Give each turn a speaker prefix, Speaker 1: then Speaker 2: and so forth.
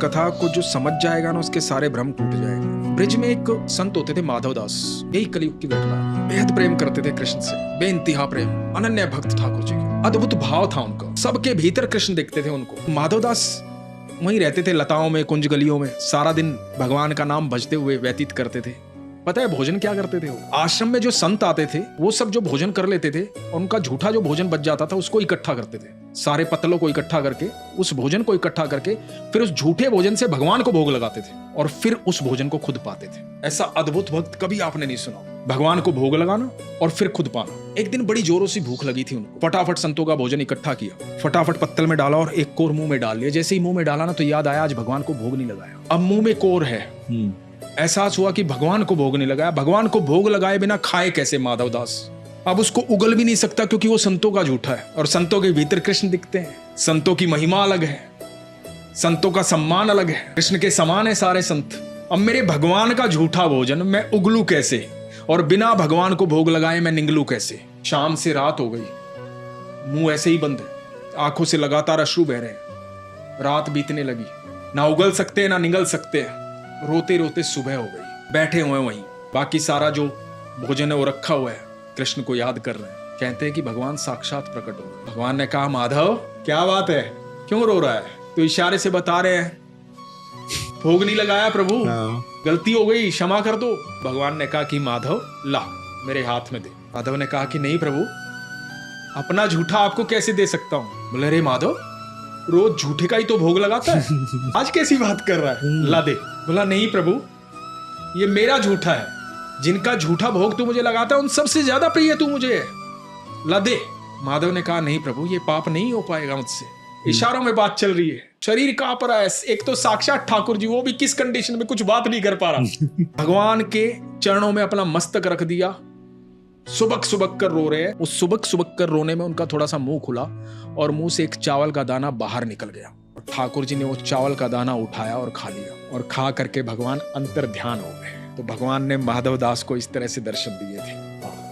Speaker 1: कथा को जो समझ जाएगा ना, उसके सारे भ्रम टूट जाएंगे। ब्रिज में एक संत होते थे माधव दास, यही कलयुग की घटना है। बेहद प्रेम करते थे कृष्ण से, बेइंतहा प्रेम, अनन्य भक्त ठाकुर जी के। अद्भुत भाव था उनका, सबके भीतर कृष्ण दिखते थे उनको। माधव दास वहीं रहते थे, लताओं में, कुंज गलियों में, सारा दिन भगवान का नाम भजते हुए व्यतीत करते थे। पता है भोजन क्या करते थे वो? आश्रम में जो संत आते थे वो सब जो भोजन कर लेते थे, और उनका झूठा जो भोजन बच जाता था उसको इकट्ठा करते थे। सारे पत्तलों को इकट्ठा करके, उस भोजन को इकट्ठा करके, फिर उस झूठे भोजन से भगवान को भोग लगाते थे और फिर उस भोजन को खुद पाते थे। ऐसा अद्भुत भक्त कभी आपने नहीं सुना। भगवान को भोग लगाना और फिर खुद पाना। एक दिन बड़ी जोरों से भूख लगी थी उनको, फटाफट संतों का भोजन इकट्ठा किया, फटाफट पत्तल में डाला और एक कोर मुंह में डाल लिया। जैसे ही मुंह में डाला ना, तो याद आया आज भगवान को भोग नहीं लगाया। अब मुंह में कोर है, एहसास हुआ कि भगवान को भोग नहीं लगाया। भगवान को भोग लगाए बिना खाए कैसे माधव दास? अब उसको उगल भी नहीं सकता क्योंकि वो संतों का झूठा है, और संतों के भीतर कृष्ण दिखते हैं। संतों की महिमा अलग है, संतों का सम्मान अलग है, कृष्ण के समान है सारे संत। अब मेरे भगवान का झूठा भोजन मैं उगलू कैसे, और बिना भगवान को भोग लगाए मैं निगलू कैसे? शाम से रात हो गई, मुंह ऐसे ही बंद है, आंखों से लगातार अश्रु बह रहे हैं। रात बीतने लगी, ना उगल सकते ना निगल सकते, रोते रोते सुबह हो गई। बैठे हुए वहीं, बाकी सारा जो भोजन है वो रखा हुआ है, कृष्ण को याद कर रहे हैं। कहते हैं कि भगवान साक्षात प्रकट हो गए। भगवान ने कहा, माधव क्या बात है, क्यों रो रहा है? तो इशारे से बता रहे हैं, भोग नहीं लगाया प्रभु, गलती हो गई, क्षमा कर दो। भगवान ने कहा कि माधव ला मेरे हाथ में दे। माधव ने कहा कि नहीं प्रभु, अपना झूठा आपको कैसे दे सकता हूं? बोले रे माधव, रोज झूठे का ही तो भोग लगाता है, आज कैसी बात कर रहा है, ला दे। बोला नहीं प्रभु, ये मेरा झूठा है, जिनका झूठा भोग तू मुझे लगाता है उन सबसे ज्यादा प्रिय तू मुझे है, ला दे। माधव ने कहा नहीं प्रभु, ये पाप नहीं हो पाएगा मुझसे। इशारों में बात चल रही है, शरीर कांप रहा है। एक तो साक्षात ठाकुर जी, वो भी किस कंडीशन में, कुछ बात नहीं कर पा रहा। भगवान के चरणों में अपना मस्तक रख दिया, सुबक सुबक कर रो रहे हैं। उस सुबक सुबक कर रोने में उनका थोड़ा सा मुंह खुला और मुंह से एक चावल का दाना बाहर निकल गया। और ठाकुर जी ने वो चावल का दाना उठाया और खा लिया, और खा करके भगवान अंतर ध्यान हो गए। तो भगवान ने माधव दास को इस तरह से दर्शन दिए थे।